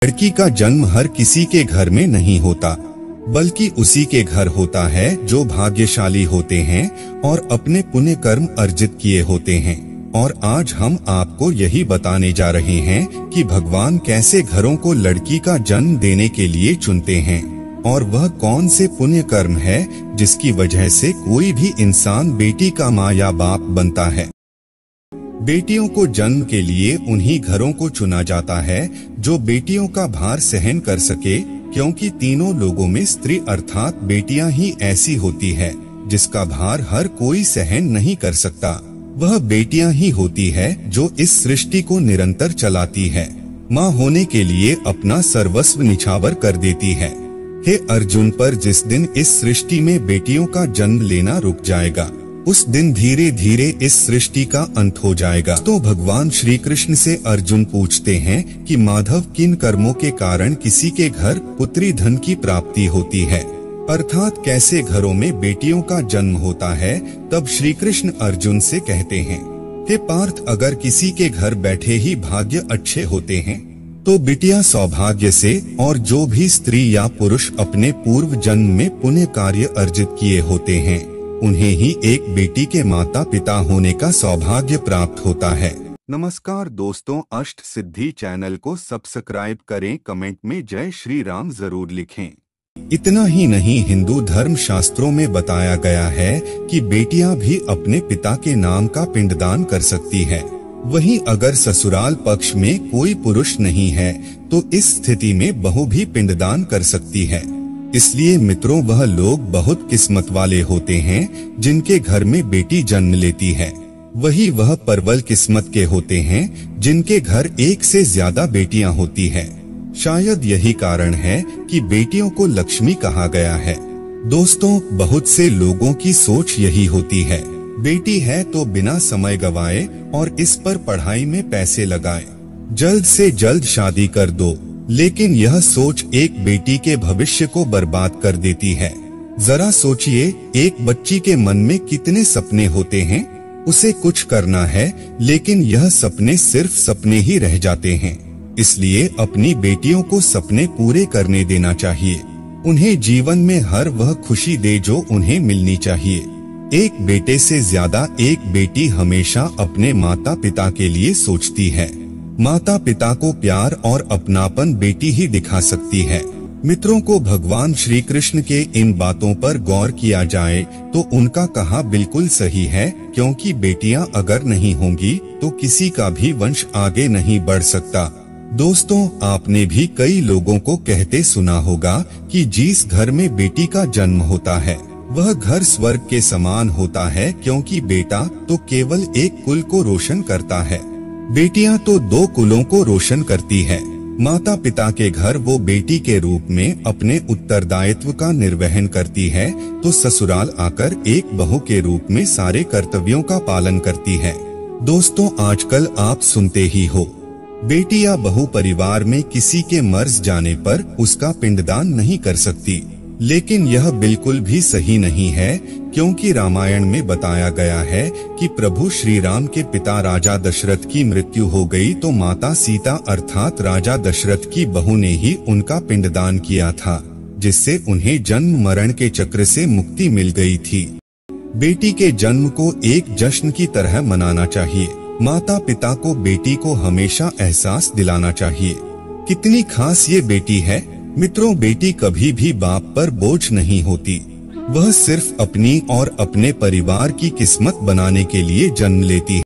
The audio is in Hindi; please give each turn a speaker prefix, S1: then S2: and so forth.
S1: लड़की का जन्म हर किसी के घर में नहीं होता, बल्कि उसी के घर होता है जो भाग्यशाली होते हैं और अपने पुण्य कर्म अर्जित किए होते हैं। और आज हम आपको यही बताने जा रहे हैं कि भगवान कैसे घरों को लड़की का जन्म देने के लिए चुनते हैं और वह कौन से पुण्य कर्म है जिसकी वजह से कोई भी इंसान बेटी का माँ या बाप बनता है। बेटियों को जन्म के लिए उन्हीं घरों को चुना जाता है जो बेटियों का भार सहन कर सके, क्योंकि तीनों लोगों में स्त्री अर्थात बेटियां ही ऐसी होती है जिसका भार हर कोई सहन नहीं कर सकता। वह बेटियां ही होती है जो इस सृष्टि को निरंतर चलाती है, माँ होने के लिए अपना सर्वस्व निछावर कर देती है। हे अर्जुन, पर जिस दिन इस सृष्टि में बेटियों का जन्म लेना रुक जाएगा, उस दिन धीरे धीरे इस सृष्टि का अंत हो जाएगा। तो भगवान श्री कृष्ण से अर्जुन पूछते हैं कि माधव, किन कर्मों के कारण किसी के घर पुत्री धन की प्राप्ति होती है, अर्थात कैसे घरों में बेटियों का जन्म होता है। तब श्री कृष्ण अर्जुन से कहते हैं, हे पार्थ, अगर किसी के घर बैठे ही भाग्य अच्छे होते हैं तो बिटिया सौभाग्य से, और जो भी स्त्री या पुरुष अपने पूर्व जन्म में पुण्य कार्य अर्जित किए होते हैं उन्हें ही एक बेटी के माता पिता होने का सौभाग्य प्राप्त होता है। नमस्कार दोस्तों, अष्ट सिद्धि चैनल को सब्सक्राइब करें, कमेंट में जय श्री राम जरूर लिखें। इतना ही नहीं, हिंदू धर्म शास्त्रों में बताया गया है कि बेटियां भी अपने पिता के नाम का पिंडदान कर सकती है। वहीं अगर ससुराल पक्ष में कोई पुरुष नहीं है तो इस स्थिति में बहू भी पिंडदान कर सकती है। इसलिए मित्रों, वह लोग बहुत किस्मत वाले होते हैं जिनके घर में बेटी जन्म लेती है। वही वह परवल किस्मत के होते हैं जिनके घर एक से ज्यादा बेटियां होती है। शायद यही कारण है कि बेटियों को लक्ष्मी कहा गया है। दोस्तों, बहुत से लोगों की सोच यही होती है, बेटी है तो बिना समय गवाए और इस पर पढ़ाई में पैसे लगाए, जल्द से जल्द शादी कर दो। लेकिन यह सोच एक बेटी के भविष्य को बर्बाद कर देती है। जरा सोचिए, एक बच्ची के मन में कितने सपने होते हैं, उसे कुछ करना है लेकिन यह सपने सिर्फ सपने ही रह जाते हैं। इसलिए अपनी बेटियों को सपने पूरे करने देना चाहिए, उन्हें जीवन में हर वह खुशी दे जो उन्हें मिलनी चाहिए। एक बेटे से ज्यादा एक बेटी हमेशा अपने माता पिता के लिए सोचती है। माता पिता को प्यार और अपनापन बेटी ही दिखा सकती है। मित्रों को भगवान श्री कृष्ण के इन बातों पर गौर किया जाए तो उनका कहा बिल्कुल सही है, क्योंकि बेटियां अगर नहीं होंगी तो किसी का भी वंश आगे नहीं बढ़ सकता। दोस्तों, आपने भी कई लोगों को कहते सुना होगा कि जिस घर में बेटी का जन्म होता है वह घर स्वर्ग के समान होता है, क्योंकि बेटा तो केवल एक कुल को रोशन करता है, बेटियां तो दो कुलों को रोशन करती है। माता पिता के घर वो बेटी के रूप में अपने उत्तरदायित्व का निर्वहन करती है, तो ससुराल आकर एक बहू के रूप में सारे कर्तव्यों का पालन करती है। दोस्तों, आजकल आप सुनते ही हो, बेटी या बहू परिवार में किसी के मर जाने पर उसका पिंडदान नहीं कर सकती। लेकिन यह बिल्कुल भी सही नहीं है, क्योंकि रामायण में बताया गया है कि प्रभु श्री राम के पिता राजा दशरथ की मृत्यु हो गई तो माता सीता अर्थात राजा दशरथ की बहू ने ही उनका पिंडदान किया था, जिससे उन्हें जन्म मरण के चक्र से मुक्ति मिल गई थी। बेटी के जन्म को एक जश्न की तरह मनाना चाहिए। माता पिता को बेटी को हमेशा एहसास दिलाना चाहिए कितनी खास ये बेटी है। मित्रों, बेटी कभी भी बाप पर बोझ नहीं होती, वह सिर्फ अपनी और अपने परिवार की किस्मत बनाने के लिए जन्म लेती है।